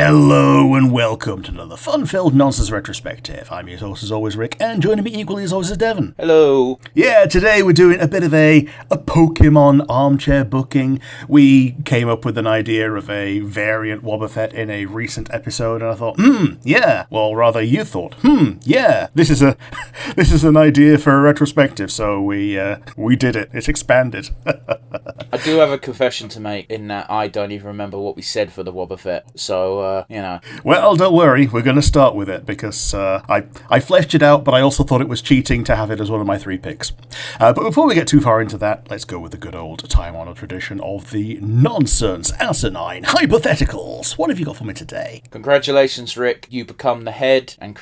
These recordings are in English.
Hello and welcome to another fun-filled nonsense retrospective. I'm your host as always, Rick, and joining me equally as always is Devon. Hello. Yeah, today we're doing a bit of a Pokemon armchair booking. We came up with an idea of a variant Wobbuffet in a recent episode, and I thought, yeah. Well, rather you thought, yeah. This is an idea for a retrospective, so we did it. It's expanded. I do have a confession to make in that I don't even remember what we said for the Wobbuffet, so, Well, don't worry, we're going to start with it, because I fleshed it out, but I also thought it was cheating to have it as one of my 3 picks. But before we get too far into that, let's go with the good old time-honored tradition of the nonsense, asinine hypotheticals. What have you got for me today? Congratulations, Rick. You become the head and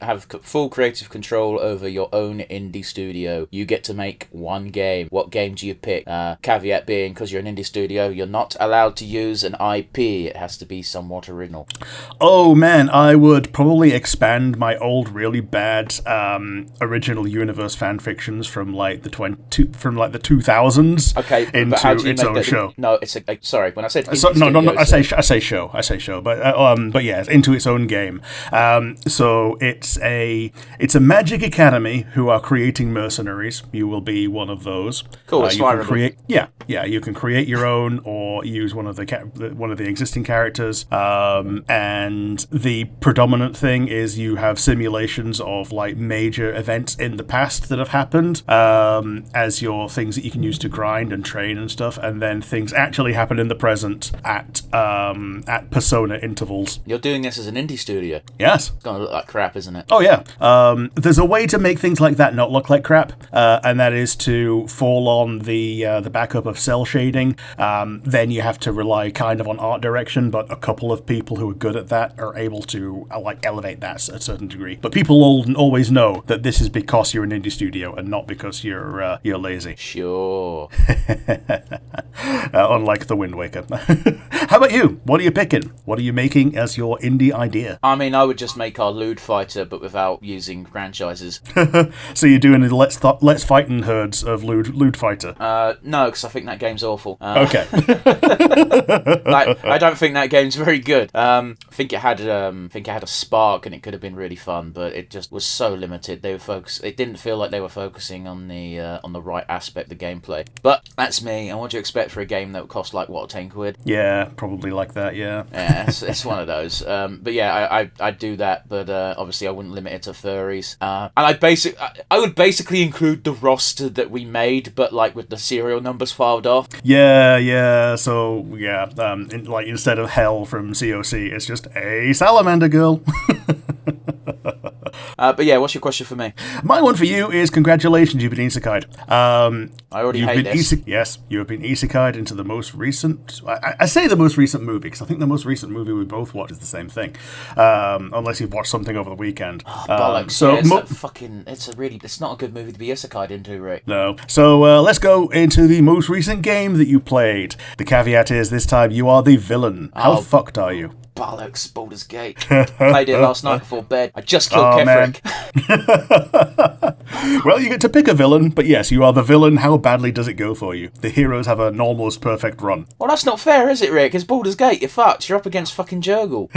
have full creative control over your own indie studio. You get to make one game. What game do you pick? Caveat being, because you're an indie studio, you're not allowed to use an IP. It has to be somewhat original. Oh man, I would probably expand my old really bad original universe fan fictions from like the 2000s into its own show. No, sorry. When I said I say show, but yeah, into its own game. So it's a Magic Academy who are creating mercenaries. You will be one of those. Cool. It's fine. You can create your own or use one of the existing characters. And the predominant thing is you have simulations of like major events in the past that have happened as your things that you can use to grind and train and stuff, and then things actually happen in the present at persona intervals. You're doing this as an indie studio. Yes. It's gonna look like crap, isn't it? Oh yeah. There's a way to make things like that not look like crap, and that is to fall on the backup of cell shading. Then you have to rely kind of on art direction, but a couple of people who are good at that are able to elevate that a certain degree. But people always know that this is because you're an indie studio and not because you're lazy. Sure. Unlike the Wind Waker. How about you? What are you picking? What are you making as your indie idea? I mean, I would just make our Lude Fighter, but without using franchises. So you're doing the Let's Fightin' herds of Lude Fighter? No, because I think that game's awful. Okay. I don't think that game's very good. I think it had a spark and it could have been really fun, but it just was so limited. It didn't feel like they were focusing on the right aspect of the gameplay. But that's me. And what do you expect for a game that would cost like what, £10? Yeah, probably like that. Yeah. Yeah, it's one of those. But yeah, I'd do that. But obviously, I wouldn't limit it to furries. And I would basically include the roster that we made, but like with the serial numbers filed off. Yeah. So yeah, instead of Hell from COC, it's just a salamander girl. But yeah, what's your question for me? My one for you is congratulations, you've been isekai'd. I already hate this. Yes, you have been isekai'd into the most recent... I say the most recent movie, because I think the most recent movie we both watched is the same thing. Unless you've watched something over the weekend. Bollocks. It's not a good movie to be isekai'd into, Rick. No. So let's go into the most recent game that you played. The caveat is, this time you are the villain. How fucked are you? Bollocks, Baldur's Gate. Played it last night before bed. I just killed Kefric. Well, you get to pick a villain, but yes, you are the villain. How badly does it go for you? The heroes have an almost perfect run. Well, that's not fair, is it, Rick? It's Baldur's Gate. You're fucked. You're up against fucking Jurgle.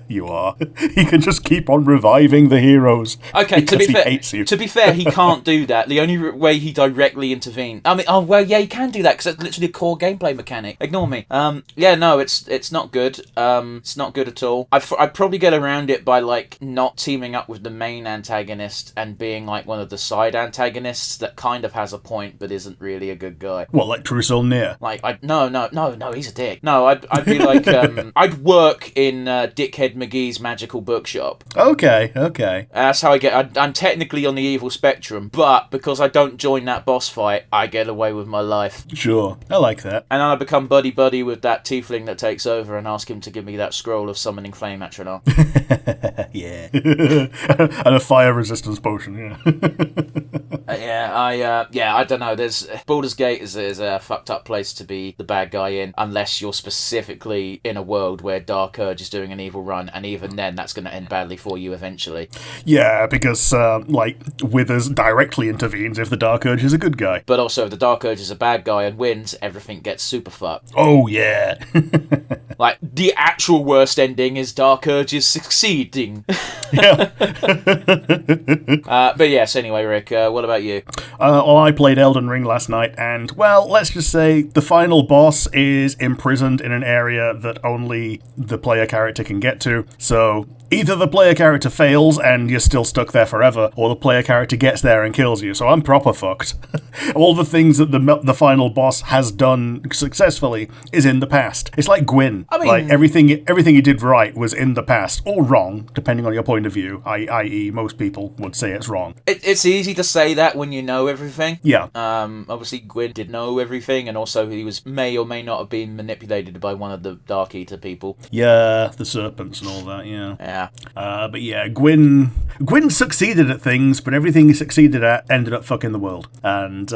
You are. He can just keep on reviving the heroes. Okay, to be fair, hates you. To be fair, he can't do that. The only way he directly intervened. I mean, he can do that because that's literally a core gameplay mechanic. Ignore me. It's not good. It's not good at all. I'd probably get around it by like not teaming up with the main antagonist and being like one of the side antagonists that kind of has a point but isn't really a good guy. What, like Trussell Near? No, he's a dick. No, I'd be like I'd work in Dickhead McGee's magical bookshop. Okay. That's how I get. I'm technically on the evil spectrum, but because I don't join that boss fight, I get away with my life. Sure, I like that. And then I become buddy with that tiefling that takes over and ask him to give me that scroll of summoning flame atronach. Yeah. And a fire resistance potion, yeah. I don't know. There's Baldur's Gate is a fucked up place to be the bad guy in, unless you're specifically in a world where Dark Urge is doing an evil run, and even then, that's going to end badly for you eventually. Yeah, because Withers directly intervenes if the Dark Urge is a good guy. But also, if the Dark Urge is a bad guy and wins, everything gets super fucked. Oh yeah. Like the actual worst ending is Dark Urges succeeding. Yeah. But yes, anyway, Rick, what about you? Well, I played Elden Ring last night, and, well, let's just say the final boss is imprisoned in an area that only the player character can get to, so either the player character fails and you're still stuck there forever, or the player character gets there and kills you, so I'm proper fucked. All the things that the final boss has done successfully is in the past. It's like Gwyn. I mean, like, everything he did right was in the past, or wrong, depending on your point of view, i.e. most people would say it's wrong. It's easy to say that when you know everything. Yeah. Obviously, Gwyn did know everything, and also he may or may not have been manipulated by one of the Dark Eater people. Yeah, the serpents and all that, yeah. Yeah. But yeah, Gwyn succeeded at things, but everything he succeeded at ended up fucking the world. And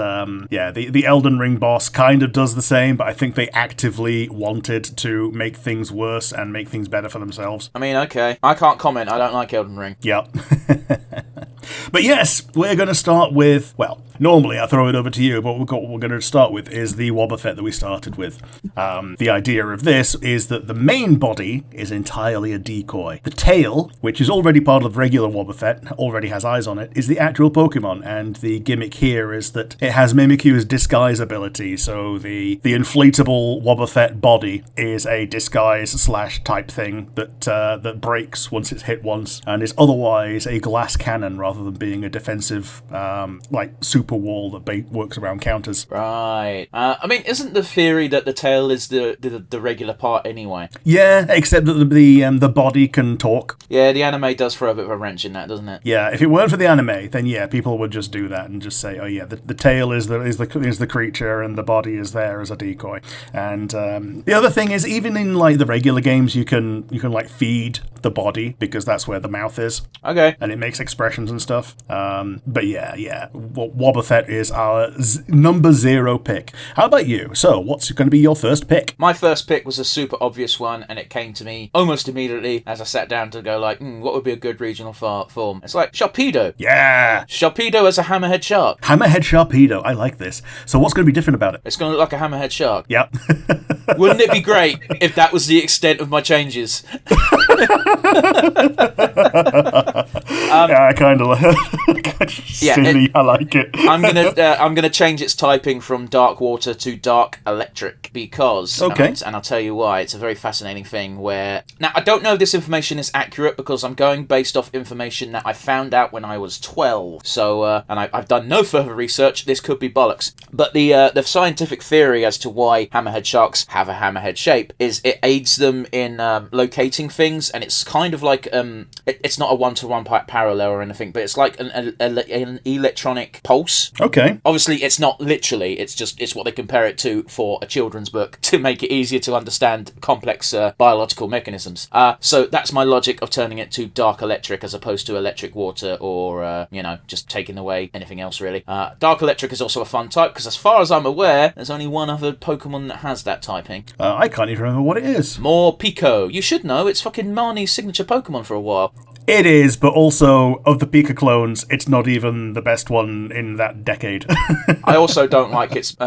yeah, the Elden Ring boss kind of does the same, but I think they actively wanted to make things worse and make things better for themselves. I mean, okay. I can't comment. I don't like Elden Ring. Yep. But yes, we're going to start with, well, normally I throw it over to you, but what we're going to start with is the Wobbuffet that we started with. The idea of this is that the main body is entirely a decoy. The tail, which is already part of regular Wobbuffet, already has eyes on it, is the actual Pokemon, and the gimmick here is that it has Mimikyu's disguise ability, so the inflatable Wobbuffet body is a disguise/type thing that breaks once it's hit once, and is otherwise a glass cannon rather than being a defensive, like, super wall that works around counters. Right. I mean, isn't the theory that the tail is the regular part anyway? Yeah, except that the body can talk. Yeah, the anime does throw a bit of a wrench in that, doesn't it? Yeah, if it weren't for the anime, then yeah, people would just do that and just say, oh yeah, the tail is the creature and the body is there as a decoy. And the other thing is, even in like the regular games, you can like feed the body because that's where the mouth is. Okay. And it makes expressions and stuff. But yeah. Wobbuffet is our number 0 pick. How about you? So, what's going to be your first pick? My first pick was a super obvious one, and it came to me almost immediately as I sat down to go like, what would be a good regional form? It's like Sharpedo. Yeah! Sharpedo as a hammerhead shark. Hammerhead Sharpedo. I like this. So what's going to be different about it? It's going to look like a hammerhead shark. Yep. Wouldn't it be great if that was the extent of my changes? Yeah, I kind of like silly. I like it. I'm gonna change its typing from dark water to dark electric because, okay, and I'll tell you why. It's a very fascinating thing. Where now I don't know if this information is accurate because I'm going based off information that I found out when I was 12. So and I've done no further research. This could be bollocks. But the scientific theory as to why hammerhead sharks have a hammerhead shape is it aids them in locating things, and it's kind of like it's not a one-to-one parallel or anything, but it's like an electronic pulse. Okay. Obviously, it's not literally. It's what they compare it to for a children's book to make it easier to understand complex biological mechanisms. So that's my logic of turning it to dark electric as opposed to electric water or just taking away anything else really. Dark electric is also a fun type because as far as I'm aware, there's only one other Pokemon that has that typing. I can't even remember what it is. Morpeko. You should know. It's fucking Marnie's signature Pokemon for a while. It is, but also, of the Pika clones, it's not even the best one in that decade. I also don't like its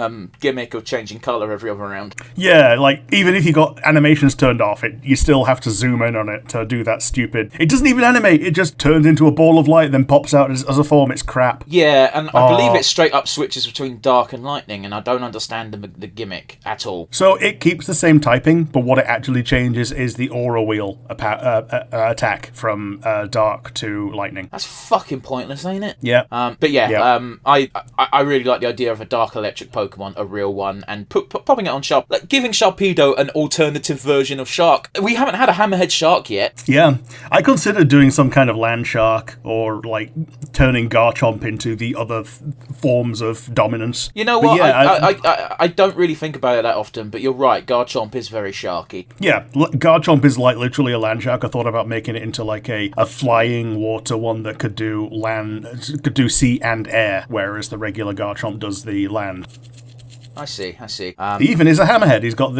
gimmick of changing colour every other round. Yeah, like, even if you got animations turned off, you still have to zoom in on it to do that stupid... It doesn't even animate, it just turns into a ball of light, then pops out as a form. It's crap. Yeah, and I believe it straight up switches between dark and lightning, and I don't understand the gimmick at all. So it keeps the same typing, but what it actually changes is the aura wheel attack from... dark to lightning. That's fucking pointless, ain't it? Yeah. But yeah, I really like the idea of a dark electric Pokemon, a real one, and popping it on Sharp, like giving Sharpedo an alternative version of Shark. We haven't had a hammerhead shark yet. Yeah. I considered doing some kind of land shark or like turning Garchomp into the other forms of dominance. You know what? Yeah, I don't really think about it that often, but you're right. Garchomp is very sharky. Yeah, Garchomp is like literally a land shark. I thought about making it into like a flying water one that could do sea and air, whereas the regular Garchomp does the land. I see. He even is a hammerhead. He's got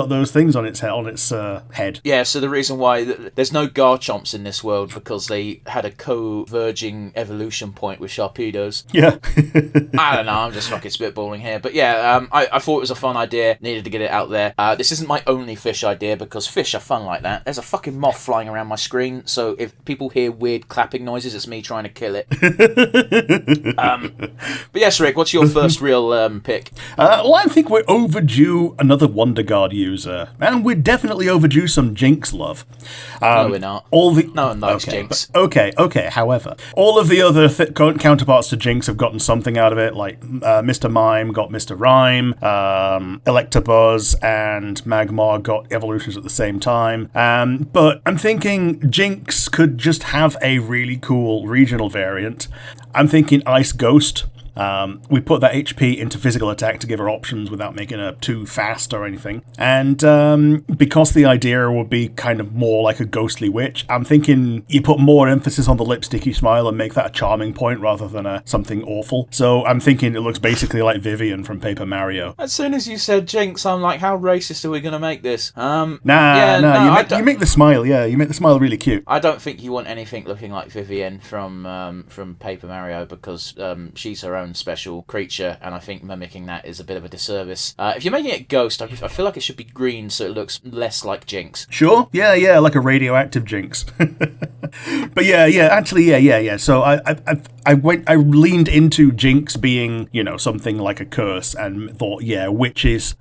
those things on its head. Yeah, so the reason why there's no Garchomps in this world because they had a converging evolution point with Sharpedos. Yeah. I don't know, I'm just fucking spitballing here. But yeah, I thought it was a fun idea, needed to get it out there. This isn't my only fish idea because fish are fun like that. There's a fucking moth flying around my screen, so if people hear weird clapping noises, it's me trying to kill it. But yes, Rick, what's your first real pick? Well, I think we're overdue another Wonder Guard user, and we're definitely overdue some Jinx love. No, we're not. No one likes Jinx. Okay. However, all of the other counterparts to Jinx have gotten something out of it, like Mr. Mime got Mr. Rhyme, Electabuzz and Magmar got evolutions at the same time. But I'm thinking Jinx could just have a really cool regional variant. I'm thinking Ice Ghost. We put that HP into physical attack to give her options without making her too fast or anything. And because the idea would be kind of more like a ghostly witch, I'm thinking you put more emphasis on the lipsticky smile and make that a charming point rather than something awful. So I'm thinking it looks basically like Vivian from Paper Mario. As soon as you said Jinx, I'm like, how racist are we going to make this? You make the smile, you make the smile really cute. I don't think you want anything looking like Vivian from Paper Mario because she's her own special creature, and I think mimicking that is a bit of a disservice. If you're making it Ghost, I feel like it should be green so it looks less like Jinx. Sure, yeah, like a radioactive Jinx. But yeah. So I leaned into Jinx being, something like a curse, and thought, witches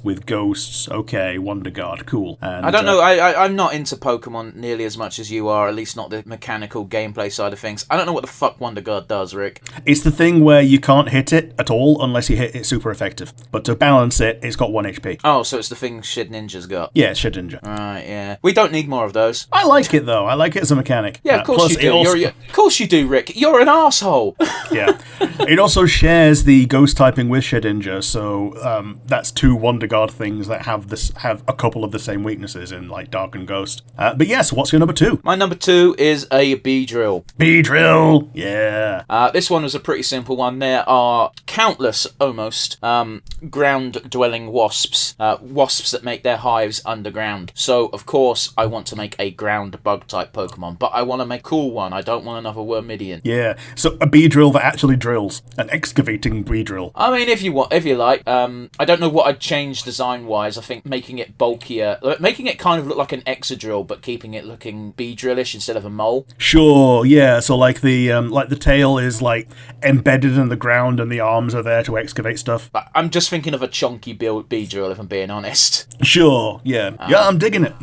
with ghosts. Okay, Wonder Guard, cool. And, I don't know. I'm not into Pokemon nearly as much as you are. At least not the mechanical gameplay side of things. I don't know what the fuck Wonder Guard does, Rick. It's the thing where you can't hit it at all unless you hit it super effective. But to balance it, it's got 1 HP. Oh, so it's the thing Shid Ninja's got. Yeah, Shid Ninja. Right, yeah. We don't need more of those. I like it though. I like it as a mechanic. Yeah, of course you do. Of course you do, Rick. You're an arsehole. Yeah. It also shares the ghost typing with Shid Ninja, so that's 2 Wonder Guard things that have a couple of the same weaknesses in like Dark and Ghost. But yes, what's your number 2? My number 2 is a Beedrill. Beedrill, yeah. This one was a pretty simple one. There are countless, almost, ground-dwelling wasps. Wasps that make their hives underground. So, of course, I want to make a ground bug-type Pokemon, but I want to make a cool one. I don't want another Wormidian. Yeah, so a Beedrill that actually drills. An excavating Beedrill. I mean, if you like. I don't know what I'd change design-wise. I think making it bulkier, making it kind of look like an Exadrill, but keeping it looking Beedrillish instead of a mole. Sure, yeah, so like the tail is like embedded in the ground and the arms are there to excavate stuff. I'm just thinking of a chunky Beedrill, if I'm being honest. Sure, yeah. I'm digging it.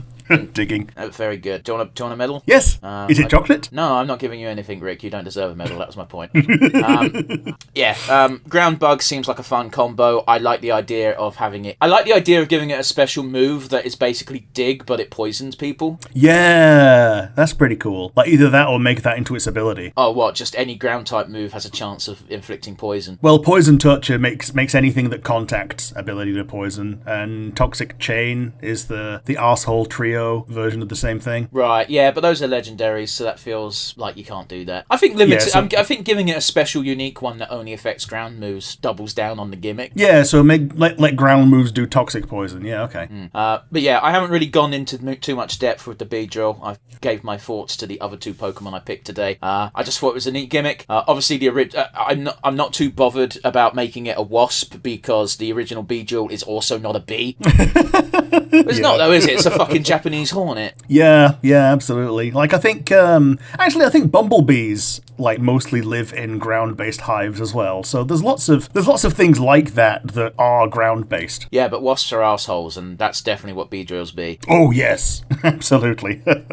Digging. Very good. Do you want a medal? Yes. Is it chocolate? No, I'm not giving you anything, Rick. You don't deserve a medal. That was my point. Ground bug seems like a fun combo. I like the idea of having it. I like the idea of giving it a special move that is basically dig, but it poisons people. Yeah, that's pretty cool. Like either that or make that into its ability. Oh, what? Just any ground type move has a chance of inflicting poison. Well, Poison Touch makes anything that contacts ability to poison, and Toxic Chain is the arsehole trio version of the same thing. Right, yeah, but those are legendaries, so that feels like you can't do that. I think I think giving it a special, unique one that only affects ground moves doubles down on the gimmick. Yeah, so let ground moves do toxic poison. Yeah, okay. But yeah, I haven't really gone into too much depth with the Beedrill. I gave my thoughts to the other 2 Pokemon I picked today. I just thought it was a neat gimmick. Obviously, I'm not too bothered about making it a wasp because the original Beedrill is also not a bee. It's not though, is it? It's a fucking Japanese hornet. Yeah, absolutely. Like I think bumblebees like mostly live in ground-based hives as well. So there's lots of things like that are ground-based. Yeah, but wasps are assholes, and that's definitely what Beedrills be. Oh yes, absolutely. We've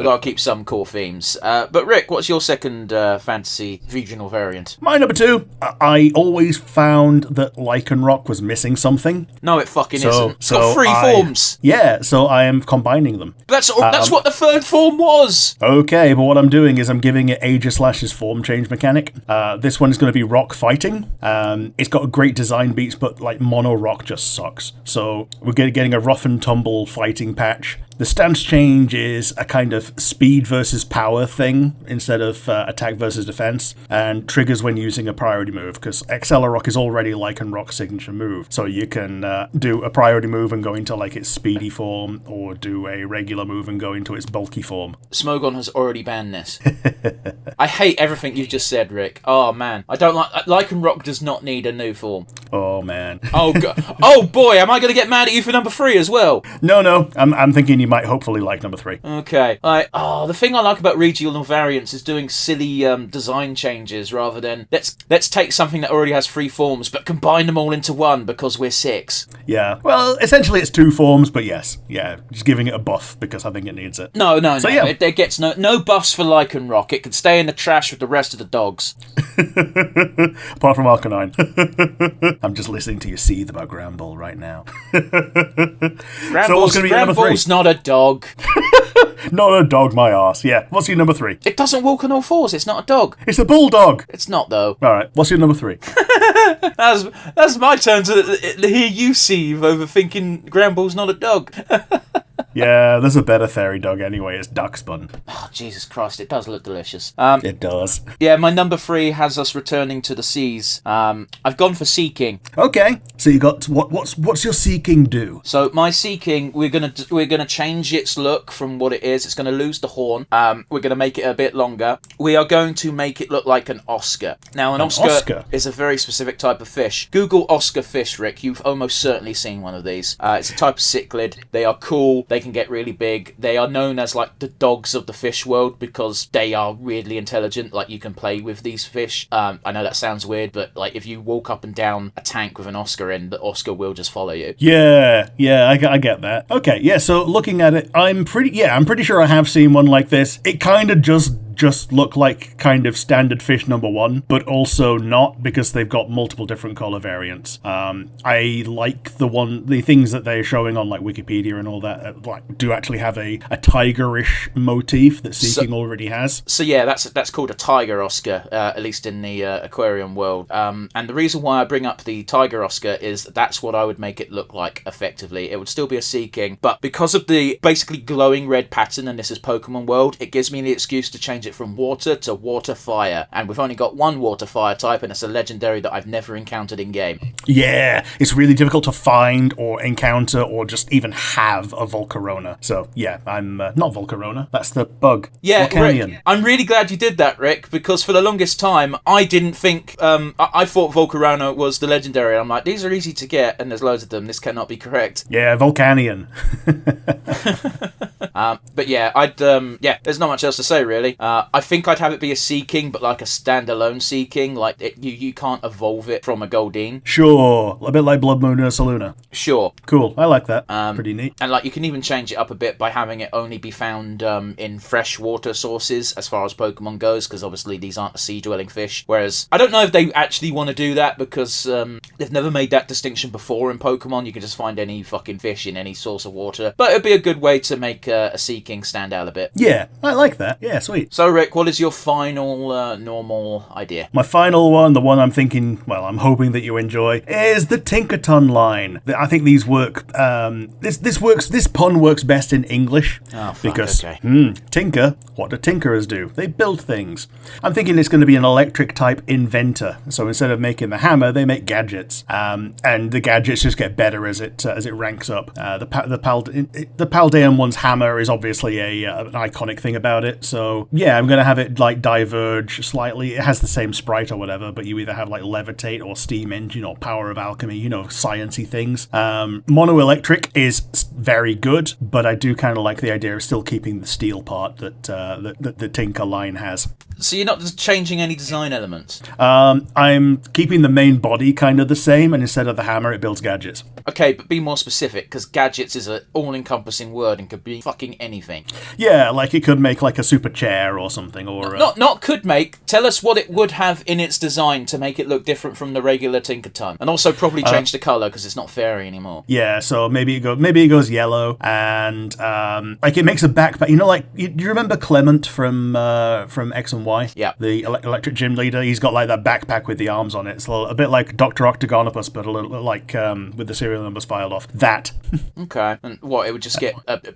got to keep some core themes. But Rick, what's your second fantasy regional variant? My number 2. I always found that Lycanroc was missing something. No, it fucking isn't. It's got 3 forms. Yeah, so I am combining them. That's what the 3rd form was. Okay, but what I'm doing is I'm giving it Aegislash's form change mechanic. This one is going to be rock fighting. It's got great design beats, but like mono rock just sucks. So we're getting a rough and tumble fighting patch. The stance change is a kind of speed versus power thing instead of attack versus defense, and triggers when using a priority move, because Accelerock is already Lycanrock's signature move. So you can do a priority move and go into like its speedy form, or do a regular move and go into its bulky form. Smogon has already banned this. I hate everything you've just said, Rick. Oh man, I don't like. Lycanrock does not need a new form. Oh man. Oh god. Oh boy, am I going to get mad at you for number 3 as well? No. I'm thinking you might hopefully like number 3. Okay. The thing I like about regional variants is doing silly design changes rather than let's take something that already has 3 forms but combine them all into one because we're 6. Yeah. Well, essentially it's 2 forms, but yes. Yeah, just giving it a buff because I think it needs it. No. Yeah. It gets no buffs for Lycanrock. It can stay in the trash with the rest of the dogs. Apart from Arcanine. I'm just listening to you seethe about Granbull right now. So what's going to be your number 3? Granbull's not a dog. Not a dog, my arse. Yeah. What's your number 3? It doesn't walk on all 4s. It's not a dog. It's a bulldog. It's not, though. All right. What's your number 3? That's my turn to hear you seethe over thinking Granbull's not a dog. Yeah, there's a better fairy dog anyway. It's Duxbun. Oh, Jesus Christ, it does look delicious. It does. Yeah, my number 3 has us returning to the seas. I've gone for Seeking. Okay, so you got what's your Seeking do? So my Seeking, we're gonna change its look from what it is. It's gonna lose the horn. We're gonna make it a bit longer. We are going to make it look like an Oscar. Now, an Oscar is a very specific type of fish. Google Oscar fish, Rick. You've almost certainly seen one of these. It's a type of cichlid. They are cool. They can get really big. They are known as like the dogs of the fish world because they are weirdly intelligent. Like you can play with these fish. I know that sounds weird, but like if you walk up and down a tank with an Oscar in, the Oscar will just follow you. Yeah, I get that. Okay, yeah. So looking at it, I'm pretty sure I have seen one like this. It kind of just look like kind of standard fish number 1, but also not, because they've got multiple different color variants. I like the things that they're showing on like Wikipedia and all that, like do actually have a tigerish motif that Seeking already has. So yeah, that's called a tiger Oscar, at least in the aquarium world. And the reason why I bring up the tiger Oscar is that's what I would make it look like effectively. It would still be a Seeking, but because of the basically glowing red pattern, and this is Pokemon World, it gives me the excuse to change it from water to water fire, and we've only got one water fire type, and it's a legendary that I've never encountered in game. Yeah, it's really difficult to find or encounter or just even have a Volcarona. So yeah, I'm not Volcarona. That's the bug. Yeah, Volcanion. Rick, I'm really glad you did that, Rick, because for the longest time I didn't think. I thought Volcarona was the legendary. I'm like, these are easy to get, and there's loads of them. This cannot be correct. Yeah, Volcanion. But yeah, there's not much else to say really. I think I'd have it be a Seeking, but like a standalone Seeking. Like you can't evolve it from a Goldeen. Sure, a bit like Blood Moon Ursaluna. Sure. Cool, I like that. Pretty neat. And like you can even change it up a bit by having it only be found in freshwater sources as far as Pokemon goes, because obviously these aren't a sea-dwelling fish. Whereas I don't know if they actually want to do that, because they've never made that distinction before in Pokemon. You can just find any fucking fish in any source of water. But it'd be a good way to make a Seeking stand out a bit. Yeah, I like that. Yeah, sweet. So Rick, what is your final normal idea? My final one, the one I'm thinking, well, I'm hoping that you enjoy, is the Tinkerton line. I think these work. This pun works best in English. Oh, fuck, because okay. Tinker, what do tinkerers do? They build things. I'm thinking it's going to be an electric type inventor. So instead of making the hammer, they make gadgets, and the gadgets just get better as it ranks up. The Paldean one's hammer is obviously an iconic thing about it. So yeah, I'm going to have it like diverge slightly. It has the same sprite or whatever, but you either have like levitate or steam engine or power of alchemy, sciencey things. Mono electric is very good, but I do kind of like the idea of still keeping the steel part that the Tinker line has. So you're not just changing any design elements? I'm keeping the main body kind of the same, and instead of the hammer, it builds gadgets. Okay, but be more specific, because gadgets is an all-encompassing word and could be fucking anything. Yeah, like it could make like a super chair or something, or not could make. Tell us what it would have in its design to make it look different from the regular Tinkerton, and also probably change the color because it's not fairy anymore. Yeah, so maybe it goes yellow, and like it makes a backpack. Like you remember Clement from X and Y. Y. Yeah. The electric gym leader. He's got like that backpack with the arms on it. It's a bit like Dr. Octagonopus, but a little like with the serial numbers filed off. That. Okay. And what, it would just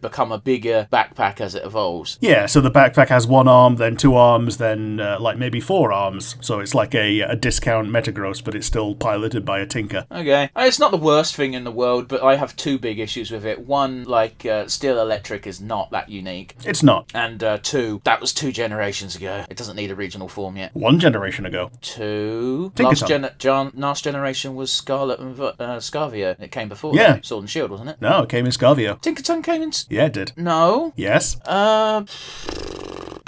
become a bigger backpack as it evolves? Yeah, so the backpack has one arm, then two arms, then like maybe four arms. So it's like a discount Metagross, but it's still piloted by a tinker. Okay. It's not the worst thing in the world, but I have two big issues with it. One, like, Steel Electric is not that unique. It's not. And two, that was 2 generations ago. It doesn't need a regional form yet. 1 generation ago. 2. Tinkerton. Last generation was Scarlet and Scarvio. It came before Sword and Shield, wasn't it? No, it came in Scarvio. Tinkerton came in... Yeah, it did. No. Yes.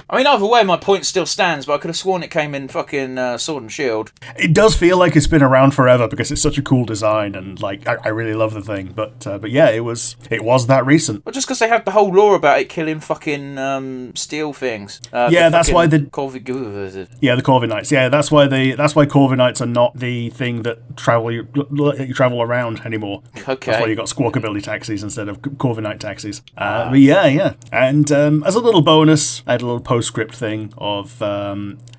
I mean, either way, my point still stands, but I could have sworn it came in fucking Sword and Shield. It does feel like it's been around forever because it's such a cool design, and like I really love the thing. But yeah, it was that recent. Well, just because they have the whole lore about it killing fucking steel things. Yeah, that's why the Corviknights. Yeah, that's why Corviknights are not the thing that let you travel around anymore. Okay. That's why you got Squawkabilly taxis instead of Corviknight taxis. But yeah, and as a little bonus, I had a little postscript thing of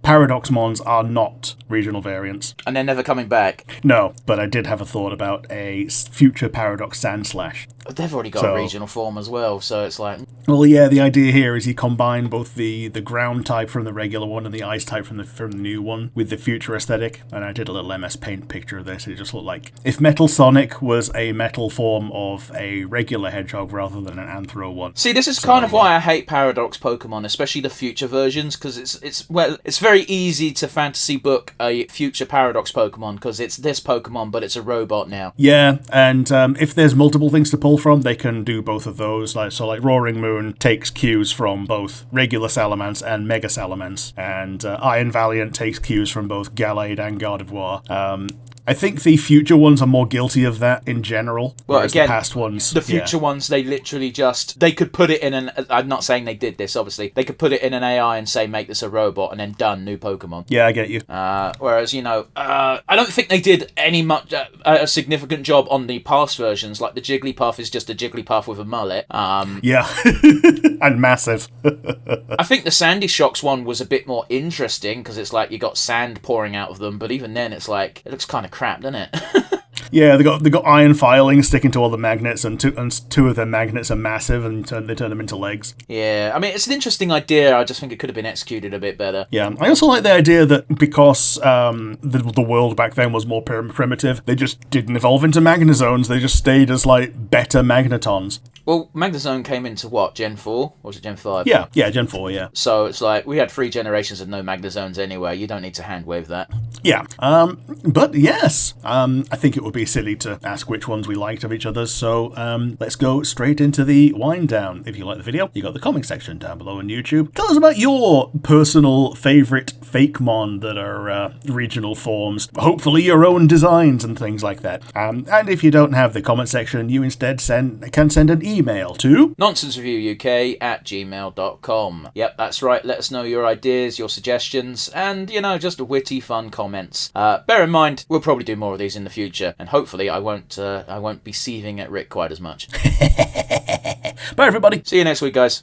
Paradox Mons are not regional variants. And they're never coming back. No, but I did have a thought about a future Paradox Sandslash. They've already got a regional form as well, so it's like... Well, yeah, the idea here is you combine both the ground type from the regular one and the ice type from the new one with the future aesthetic, and I did a little MS Paint picture of this. It just looked like if Metal Sonic was a metal form of a regular hedgehog rather than an Anthro one. See, this is kind of why I hate Paradox Pokemon, especially the future versions, because it's very easy to fantasy book a future Paradox Pokemon, because it's this Pokemon, but it's a robot now. Yeah, and if there's multiple things to pull from, they can do both of those. Like Roaring Moon takes cues from both regular Salamence and Mega Salamence, and Iron Valiant takes cues from both Gallade and Gardevoir. I think the future ones are more guilty of that in general. Well, again, the past ones, the future ones, they literally they could put it in an... I'm not saying they did this, obviously. They could put it in an AI and say, make this a robot, and then done, new Pokemon. Yeah, I get you. Whereas, I don't think they did a significant job on the past versions. Like, the Jigglypuff is just a Jigglypuff with a mullet. Yeah, and massive. I think the Sandy Shocks one was a bit more interesting, because it's like you got sand pouring out of them, but even then, it's like, it looks kind of crap, doesn't it? Yeah, they got iron filings sticking to all the magnets, and two of their magnets are massive, and they turn them into legs. Yeah, I mean, it's an interesting idea. I just think it could have been executed a bit better. Yeah, I also like the idea that because the world back then was more primitive, they just didn't evolve into Magnezones. They just stayed as like better Magnetons. Well, Magnezone came into what, Gen 4? Or was it Gen 5? Yeah, Gen 4, yeah. So it's like, we had 3 generations of no Magnezones anyway. You don't need to handwave that. Yeah, but yes, I think it would be silly to ask which ones we liked of each other's, so let's go straight into the wind down. If you like the video, you got the comment section down below on YouTube. Tell us about your personal favourite Fakemon that are regional forms, hopefully your own designs and things like that. And if you don't have the comment section, you instead can send an email to nonsensereviewuk@gmail.com. Yep, that's right. Let us know your ideas, your suggestions, and, just witty, fun comments. Bear in mind, we'll probably do more of these in the future, and hopefully I won't be seething at Rick quite as much. Bye, everybody. See you next week, guys.